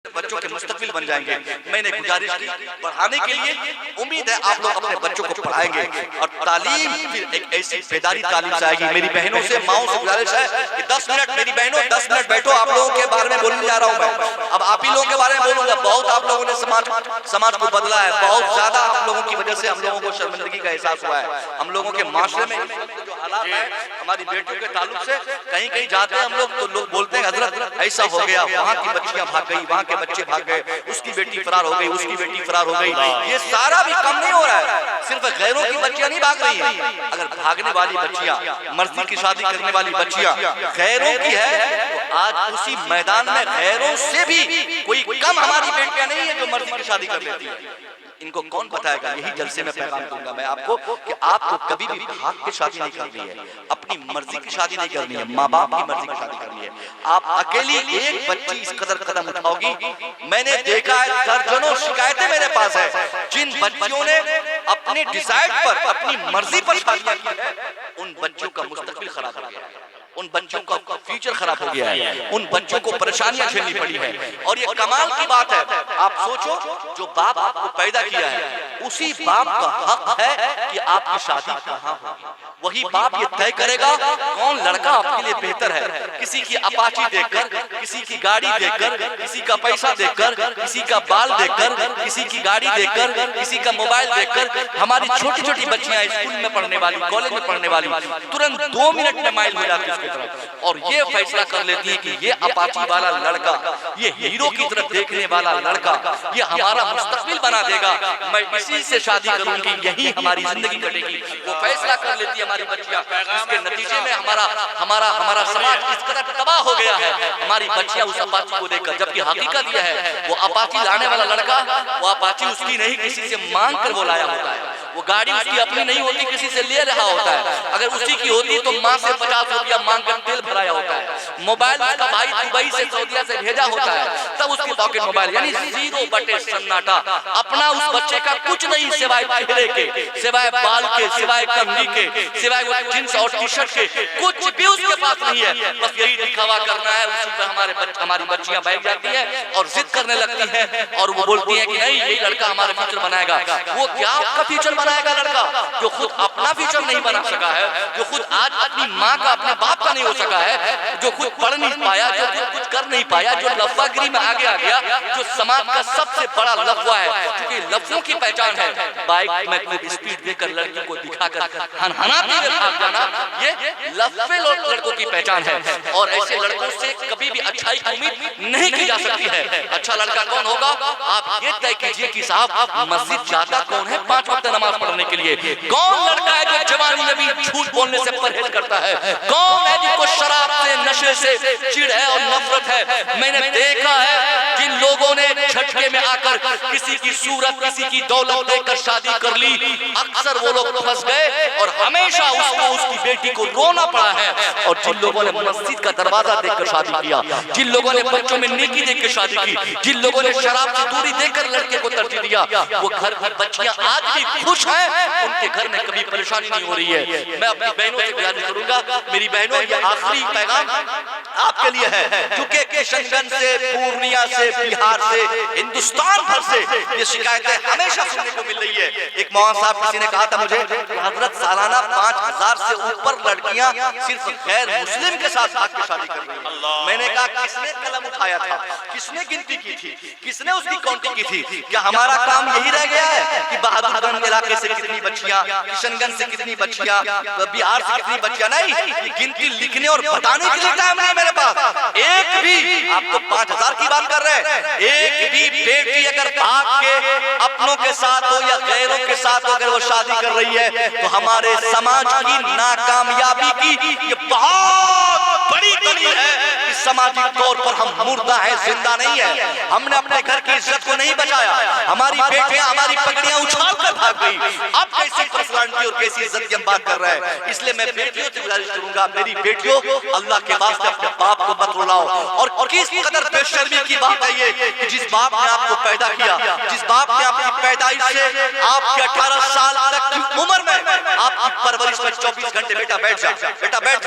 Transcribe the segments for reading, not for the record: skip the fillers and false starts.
बच्चों के मुस्तकबिल बन जाएंगे। मैंने गुजारिश की पढ़ाने के लिए, उम्मीद है आप लोग अपने बच्चों को पढ़ाएंगे और तालीम फिर एक ऐसी बेदारी तालीम से आएगी। मेरी बहनों से, माओं से गुजारिश है कि 10 मिनट, मेरी बहनों 10 मिनट बैठो। आप लोगों के बारे में बोलने जा रहा हूं मैं, अब आप ही लोगों के बारे में बोलूंगा। बहुत आप लोगों ने समाज को बदला है, बहुत ज्यादा आप लोगों की वजह से हम लोगों को शर्मिंदगी का एहसास हुआ है। हम लोगों के माशरे में जो हालात है हमारी बेटियों के ताल्लुक से, कहीं कहीं जाते हैं हम लोग तो लोग बोलते हैं हजरत ऐसा हो गया, वहाँ की बच्चियां भाग गई, वहाँ के बच्चे भाग गए, उसकी बेटी फरार हो गई, उसकी बेटी फरार हो गई। ये सारा भी कम नहीं हो रहा है, सिर्फ गैरों की बच्चियां नहीं भाग रही हैं। अगर भागने वाली बच्चियां, मर्जी की शादी करने वाली बच्चियां गैरों की है तो आज उसी मैदान में गैरों से भी कोई कम हमारी बेटियां नहीं है जो मर्जी की शादी कर लेती है। इनको कौन बताएगा? यही जलसे में पैगाम दूंगा मैं आपको कि आपको कभी भी भाग के शादी नहीं करनी है, अपनी मर्जी की शादी नहीं करनी है, माँ बाप की मर्जी की शादी करनी है। आप अकेली एक बच्ची इस कदर कदम उठाओगी, मैंने देखा है दर्जनों शिकायतें मेरे पास है जिन बच्चियों ने अपने डिसाइड पर, अपनी मर्जी पर शादियां की है, उन बच्चों का मुस्तकबिल खराब हो गया है, उन बच्चों का फ्यूचर खराब हो गया है, उन बच्चों को परेशानियां झेलनी पड़ी है। और ये कमाल की बात है, आप सोचो जो बाप आपको पैदा किया है उसी बाप का हक है कि आपकी शादी कहाँ होगी। वही बाप ये तय करेगा कौन लड़का आपके लिए बेहतर है। किसी की अपाची देखकर, किसी की गाड़ी देखकर, किसी का पैसा देखकर, किसी का बाल देखकर, किसी की गाड़ी देखकर, किसी का मोबाइल देखकर हमारी छोटी छोटी बच्चियां स्कूल में पढ़ने वाली, कॉलेज में पढ़ने वाली तुरंत 2 मिनट में माइल हो जाती है उसकी तरफ और ये फैसला कर लेती है कि ये अपाची वाला लड़का, ये हीरो की तरफ देखने वाला लड़का, ये हमारा मुस्तकबिल बना देगा, मैं इसी से शादी करूंगी, यही हमारी जिंदगी कटेगी। वो फैसला कर लेती है हमारी बच्चियां। इसके नतीजे में हमारा समाज इस कदर तबाह हो गया है, हमारी बच्चियां उस अपाची को देखकर, जबकि हकीकत यह है वो अपाची लाने वाला लड़का, वो अपाची उसकी नहीं किसी से मांग कर वो लाया होता है, वो गाड़ी उसकी अपनी नहीं होती, किसी से ले रहा होता है। अगर उसी की होती तो माँ से 50 रुपया मांग कर तेल भराया होता है। मोबाइल उसका भाई दुबई से, सऊदीया से भेजा होता है, तब उसकी पॉकेट मोबाइल, यानी 0 सन्नाटा। अपना उस बच्चे का कुछ नहीं सिवाय चेहरे के, सिवाय बाल के, सिवाय कंघी के, सिवाय वो जींस और टी शर्ट के, कुछ भी उसके पास नहीं है। बस यही दिखावा करना है, उसी पर हमारी बच्चियां बैठ जाती है और जिद करने लगती है और वो बोलती है कि नहीं यही लड़का हमारा फ्यूचर बनाएगा। वो क्या आपका फ्यूचर बनाएगा लड़का जो खुद अपना फ्यूचर नहीं बना सका है, जो खुद आज अपनी माँ का, अपने बाप का नहीं हो सका है, जो खुद पढ़ नहीं पाया, जो खुद कुछ कर नहीं पाया, जो लफागिरी में आगे आ गया, जो समाज का सबसे बड़ा लफवा है। क्योंकि लफ्जों की पहचान है बाइक में खूब स्पीड देकर लड़की को दिखाकर हनहनाते हुए भाग जाना, ये लफ्वे लड़कों की पहचान है। और ऐसे लड़कों से कभी भी अच्छाई की उम्मीद नहीं की जा सकती है। अच्छा लड़का कौन होगा? आप ये तय कीजिए कि साहब मस्जिद जाता कौन है 5 वक्त नमाज पढ़ने के लिए? कौन लड़का है जो जवानी में भी झूठ बोलने से परहेज करता है? कौन है जिनको शराब से, नशे से चिढ़ है और नफरत है? मैंने देखा है जिन लोगों ने झटके में आकर किसी की सूरत, किसी की दौलत देखकर शादी कर ली, अक्सर वो लोग फंस गए और हमेशा उसको, उसकी बेटी को रोना पड़ा है। और जिन लोगों ने मस्जिद का दरवाजा देखकर शादी किया, जिन लोगों ने बच्चों में नेकी देखकर शादी की, जिन लोगों ने शराब से दूरी देखकर लड़के को तरजीह दिया, वो घर की बच्चियां आज भी खुश हैं, उनके घर में कभी परेशानी नहीं हो रही है। मैं अपनी बहनों से गुजारिश करूंगा, मेरी बहनों ये आखिरी पैगाम आपके लिए है, क्योंकि किशनगंज से, पूर्णिया से, बिहार से, हिंदुस्तान भर से ये शिकायतें हमेशा सुनने को मिल रही है। एक मौलाना साहब किसी ने कहा था मुझे, हजरत सालाना 5000 से ऊपर लड़कियां सिर्फ गैर मुस्लिम के साथ भाग के शादी कर रही हैं। मैंने कहा किसने कलम उठाया था, किसने गिनती की थी, किसने उसकी काउंटिंग की थी? क्या हमारा काम यही रह गया है कि बहादुरगंज इलाके से कितनी बच्चियां, किशनगंज से कितनी बच्चियां, बिहार से कितनी बच्चियां? नहीं, गिनती लिखने और बताने के लिए टाइम नहीं मेरे पास। एक भी, आप तो 5000 की बात कर रहे हैं, एक भी बेटी अगर भाग के अपनों के साथ हो या गैरों के साथ अगर वो शादी कर रही है तो हमारे समाज की नाकामयाबी की ये बहुत बड़ी दलील है कि सामाजिक तौर पर हम मुर्दा है, जिंदा नहीं है। हमने अपने घर की इज्जत को नहीं बचाया, हमारी बेटियां हमारी पगड़ियां उछाल कर भाग गई। अब कैसी पर्सनालिटी और कैसी इज्जत की हम बात कर रहे हैं। इसलिए मैं बेटियों से गुजारिश करूंगा, मेरी बेटियों अल्लाह के वास्ते अपने बाप को मत रुलाओ। और किस कदर बेशर्मी की बात है ये कि जिस बाप ने आपको पैदा किया, जिस बाप ने अपनी पैदाइश से आपके 18 साल तक की उम्र में आपकी परवरिश में 24 घंटे बेटा बैठ जा,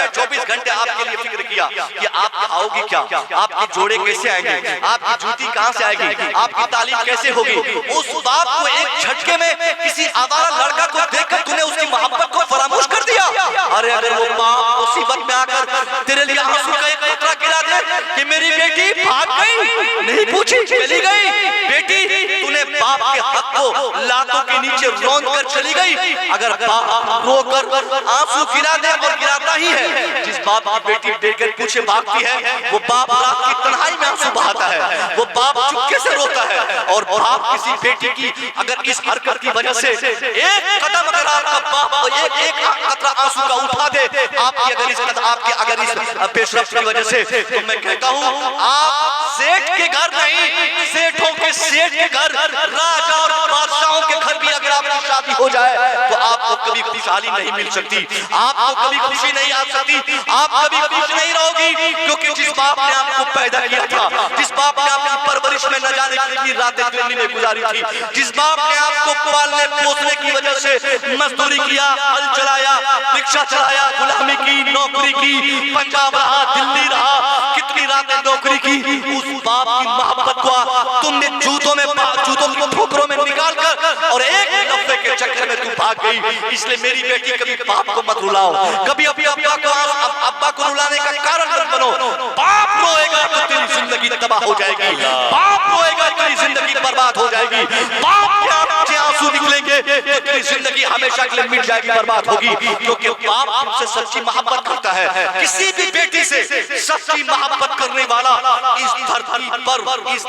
24 घंटे आपके लिए फिक्र किया कि आप आओगे आओगी क्या? आपके जोड़े कैसे आएंगे? आपकी जूती कहां से आएगी? आपकी तालीम कैसे होगी? उस बाप को एक झटके में किसी आवारा लड़का को देखकर तूने उसकी मोहब्बत को फरामोश कर दिया। अरे अगर वो बाप मुसीबत में आकर तेरे लिए आंसू का एक कतरा गिरा दे कि मेरी बेटी भाग गई, नहीं पूछी चली गई, बेटी तूने बाप के हक को लातों के नीचे रौंद कर चली गई। अगर बाप रोकर आंसू गिरा दे और गिराता ही है, जिस बाप की बेटी देखकर पीछे भागती है वो बाप रात की तन्हाई में आंसू बहाता है, वो बाप चुपके से रोता है। और बाप किसी बेटी की अगर इस हरकत की वजह से एक कदम अगर आपका बाप एक कतरा आंसू का उठा दे आपकी अगर इस पेशरफ की वजह से, तो मैं कहता हूं आप सेठ के घर नहीं, सेठों के सेठ के घर, राजा और बादशाहों के घर भी अगर आपकी शादी हो जाए तो आपको कभी खुशहाली नहीं मिल सकती, आपको कभी खुशी नहीं आ सकती, आप कभी खुश नहीं रहोगी। क्योंकि जिस बाप ने आपको पैदा किया था, जिस बाप ने आपकी परवरिश में न जाने कितनी रातें दिन में गुजारी थी, जिस बाप ने आपको पालने पोसने की वजह से मजदूरी किया, हल चलाया, रिक्शा चलाया, गुलामी की, नौकरी की, पंजाब रहा, दिल्ली रहा, कितनी रातें नौकरी की, उस बाप की मोहब्बत को तुमने जूतों की ठोकरों में निकाल कर और एक दफे के चक्कर में तू भाग गई। इसलिए मेरी बेटी कभी बाप को मत रुलाओ, कभी अपने अब्बा को रुलाने का कारण मत बनो। बाप रोएगा तो तेरी जिंदगी तबाह हो जाएगी, बाप रोएगा तेरी जिंदगी बर्बाद हो जाएगी, बाप के आंखें आंसू निकलेंगे तो तेरी जिंदगी हमेशा के लिए मिट जाएगी, बर्बाद होगी। क्योंकि बाप आपसे सच्ची मोहब्बत करता है। किसी भी बेटी से सच्ची मोहब्बत करने वाला इस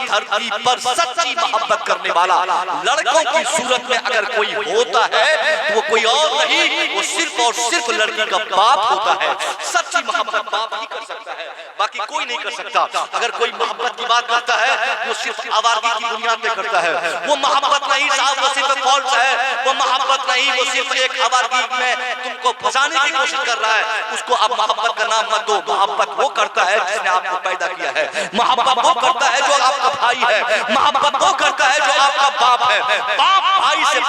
धरती पर सच्ची मोहब्बत करने वाला लड़कों की सूरत में अगर कोई होता है तो वो कोई और नहीं, वो सिर्फ और सिर्फ लड़की का बाप होता है। सच्ची मोहब्बत बाप ही कर सकता है, बाकी कोई नहीं कर सकता। अगर कोई मोहब्बत की बात करता है वो सिर्फ आवारगी की बुनियाद पे करता है। वो मोहब्बत नहीं साहब, वो सिर्फ फॉल्स है, वो मोहब्बत नहीं, वो सिर्फ एक आवारगी में तुमको फंसाने की कोशिश कर रहा है। उसको आप मोहब्बत का नाम मत दो। मोहब्बत वो करता है जिसने आपको पैदा किया है, मोहब्बत वो करता है जो आपका भाई है, मोहब्बत वो करता है जो आपका बाप है। बाप भाई से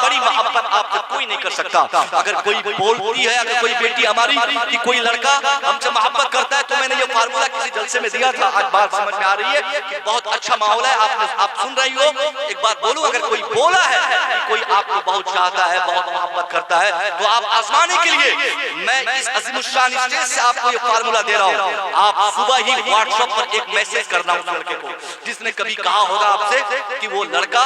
बड़ी मोहब्बत आपसे कोई नहीं कर सकता। अगर कोई बोलती है, अगर कोई बेटी हमारी कि कोई लड़का हमसे मोहब्बत करता है, तो मैंने ये फार्मूला किसी जलसे में दिया था, आज बात समझ में आ रही है कि बहुत अच्छा माहौल है, आप सुन रही हो। एक बात बोलूं, अगर कोई बोला है कि कोई आपको बहुत चाहता है, बहुत मोहब्बत करता है, तो आप आजमाने के लिए मैं इस अज़ीमुश्शान स्टेज से आपको ये फार्मूला दे रहा हूं। आप सुबह ही व्हाट्सएप पर एक मैसेज करना उस लड़के को जिसने कभी कहा होगा आपसे कि वो लड़का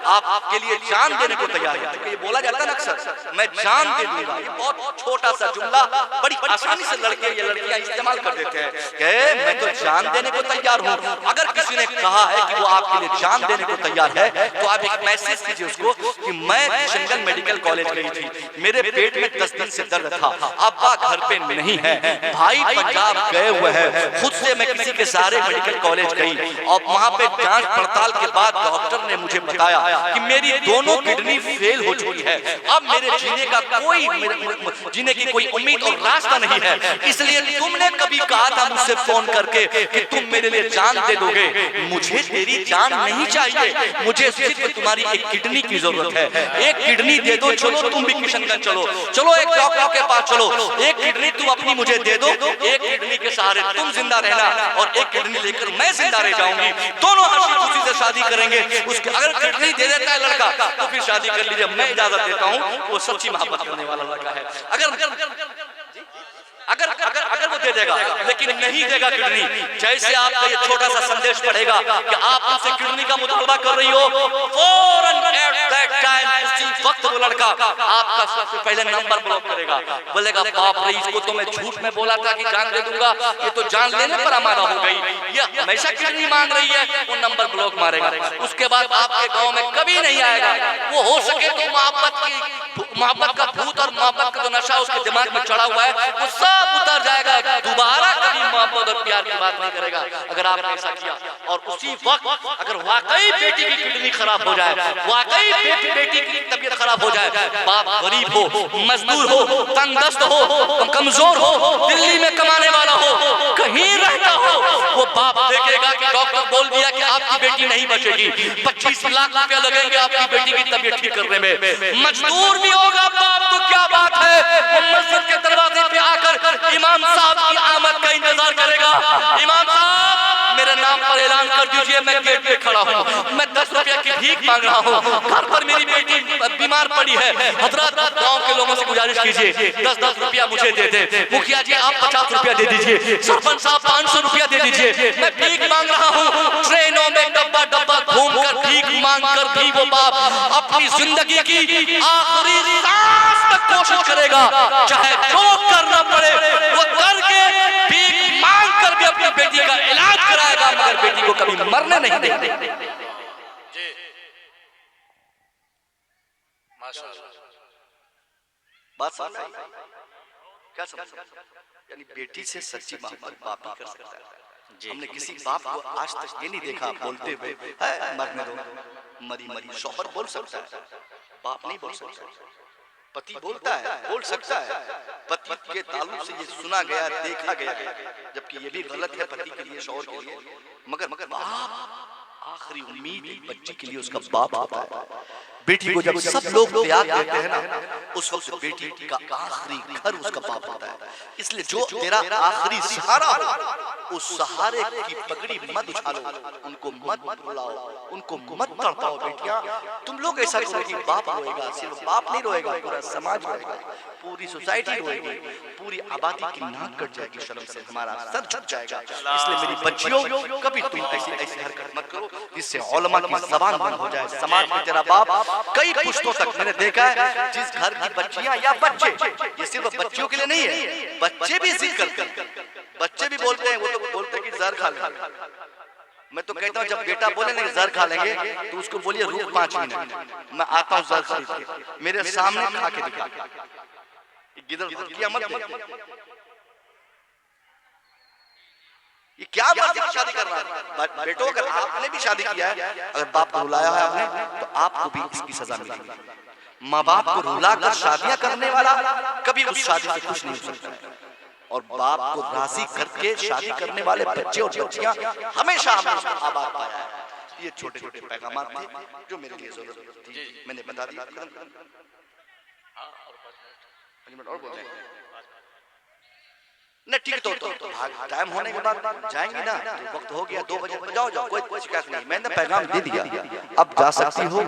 आपके लिए जान देने को तैयार है। तो ये बोला जाता है ना अक्सर, मैं जान दे दूंगा। ये बहुत छोटा सा जुमला बड़ी आसानी से लड़के या लड़कियां इस्तेमाल कर देते हैं कि मैं तो जान देने को तैयार हूं। अगर किसी ने कहा है कि वो आपके लिए जान देने को तैयार है तो आप एक मैसेज कीजिए उसको कि मैं किशनगंज मेडिकल कॉलेज गई थी, मेरे पेट में 10 दिन से दर्द था, अब्बा घर पे नहीं है, भाई पंजाब गए हुए हैं, खुद से मैं किसी के सहारे मेडिकल कॉलेज गई और वहां पे जांच पड़ताल के बाद डॉक्टर ने मुझे बताया कि मेरी दोनों किडनी फेल हो चुकी है, अब मेरे जीने की कोई उम्मीद और रास्ता नहीं है। इसलिए तुमने कभी कहा था मुझसे फोन करके कि तुम मेरे लिए जान दे दोगे, मुझे तेरी जान नहीं चाहिए, मुझे सिर्फ तुम्हारी एक किडनी की जरूरत है। एक किडनी दे दो, चलो तुम भी किशनगंज चलो एक डॉक्टर के पास चलो, एक किडनी तुम अपनी मुझे दे दो, एक किडनी के सहारे तुम जिंदा रहना और एक किडनी लेकर मैं जिंदा रह जाऊंगी, दोनों हंसी खुशी से शादी करेंगे। उसके अगर किडनी दे देता है लड़का तो फिर शादी कर लीजिए, मैं इजाजत देता हूँ, वो सच्ची मोहब्बत करने वाला लड़का है। अगर वो दे देगा, लेकिन नहीं देगा किडनी, जैसे आपका ये छोटा सा संदेश पढ़ेगा कि आप उनसे किडनी का मुतालबा कर रही हो, फौरन एट दैट टाइम उसी वक्त वो लड़का आपका सबसे पहले नंबर ब्लॉक करेगा, बोलेगा बाप रे, इसको तो मैं झूठ में बोला था कि जान दे दूंगा, ये तो जान लेने पर आमादा हो गई, ये हमेशा किडनी मांग रही है, वो नंबर ब्लॉक मारेगा। उसके बाद आपके गाँव में कभी नहीं आएगा। वो हो सके तो मोहब्बत का भूत और मोहब्बत का जो नशा उसके दिमाग में चढ़ा हुआ है वो सब उतर जाएगा, दोबारा कभी मोहब्बत और प्यार की बात नहीं करेगा अगर आपने ऐसा किया। और उसी वक्त अगर वाकई बेटी की किडनी खराब हो जाए, वाकई बेटी की तबीयत खराब हो जाए, बाप गरीब हो, मजदूर हो, तंगदस्त हो, कमजोर हो, दिल्ली में कमाने वाला हो, कहीं रहता हो, वो बाप देखेगा कि डॉक्टर बोल दिया कि आपकी बेटी नहीं बचेगी, 25 लाख रुपया लगेंगे आपकी बेटी की तबीयत ठीक करने में, मजदूर भी होगा बाप तो क्या बात है, वो मस्जिद के दरवाजे पे आकर इमाम साहब की आमद का इंतजार करेगा इमाम साहब मेरे नाम पर ऐलान कर दीजिए, मैं गेट पे खड़ा हूँ, मैं 10 रुपया की भीख मांग रहा हूँ, घर पर मेरी बेटी बीमार पड़ी है, हजरत गांव के लोगों से गुजारिश कीजिए 10-10 रुपया मुझे दे दे, मुखिया जी आप 50 रुपया दे दीजिए, सरपंच साहब 500 रुपया दे दीजिए, मैं भीख मांग रहा हूँ। ट्रेनों में डब्बा डब्बा घूमकर भीख मांग कर भी वो बाप अपनी जिंदगी की आखिरी सांस तक कोशिश करेगा, चाहे जो करना पड़े वो करके भीख मांग कर भी अपनी बेटी का इलाज कराएगा, मगर बेटी को कभी मरने नहीं देगा। जी माशाअल्लाह, बात समझ आई? क्या समझ? यानी बेटी से सच्ची मोहब्बत बाप ही कर सकता है। हमने किसी बाप को आज तक ये नहीं देखा बोलते हुए है मरने दो, मरी मरी। शौहर बोल सकता है, बाप नहीं बोल सकता। पति बोलता है, बोल सकता है, पति के ताल्लुक से ये सुना गया, देखा गया, जबकि ये भी गलत है पति के लिए, शौहर के लिए। मगर बाप आखिरी उम्मीद बच्ची के लिए उसका बाप होता है। बेटी को जब सब लोग त्याग देते हैं ना, उस वक्त बेटी का आखिरी घर उसका बाप होता है। इसलिए जो तेरा आखिरी सहारा हो, उस सहारे की पगड़ी मत उछालो, उनको मत रुलाओ, उनको मत तड़पाओ। बेटियां तुम लोग ऐसा करो कि बाप रोएगा, सिर्फ बाप नहीं रोएगा, पूरा समाज रोएगा, पूरी सोसाइटी रोएगी, पूरी आबादी की नाक कट जाएगी, शर्म से हमारा सर झुक जाएगा। इसलिए मेरी बच्चियों कभी तुम ऐसी हरकत मत करो जिससे उलमा की ज़बान बंद हो जाए। समाज में तेरा बाप कई पुश्तों तक मैंने देखा है, जिस घर की बच्चियां या बच्चे, ये सिर्फ बच्चियों के लिए नहीं है, बच्चे भी जिद करते हैं, बच्चे भी बोलते हैं, वो तो बोलते हैं कि जहर खा लेंगे। मैं तो कहता हूँ जब बेटा बोले ना जहर खा लेंगे तो उसको बोलिए रुक 5 मिनट, मैं आता हूँ जहर खरीद के, मेरे सामने खा के दिखा। गिदड़ किया मत दे। ये क्या मर्जी की शादी कर रहा है? बेटो अगर आपने भी शादी किया है, अगर बाप को रुलाया है आपने, तो आपको भी इसकी सजा मिलेगी। माँ बाप को रुलाकर शादियां करने वाला कभी उस शादी से खुश नहीं हो सकता है, और बाप को राजी करके शादी करने वाले बच्चे और बच्चियां हमेशा आबाद पाया है। ये छोटे छोटे पैगाम थे जो मेरे लिए जरूरत थी, मैंने बता दिया। और बोल रहे नहीं ठीक, तो टाइम होने के बाद जाएंगे ना, तो वक्त हो गया 2 बजे, जाओ कोई शिकायत नहीं, मैंने पैगाम दे दिया, अब जा सकती हो।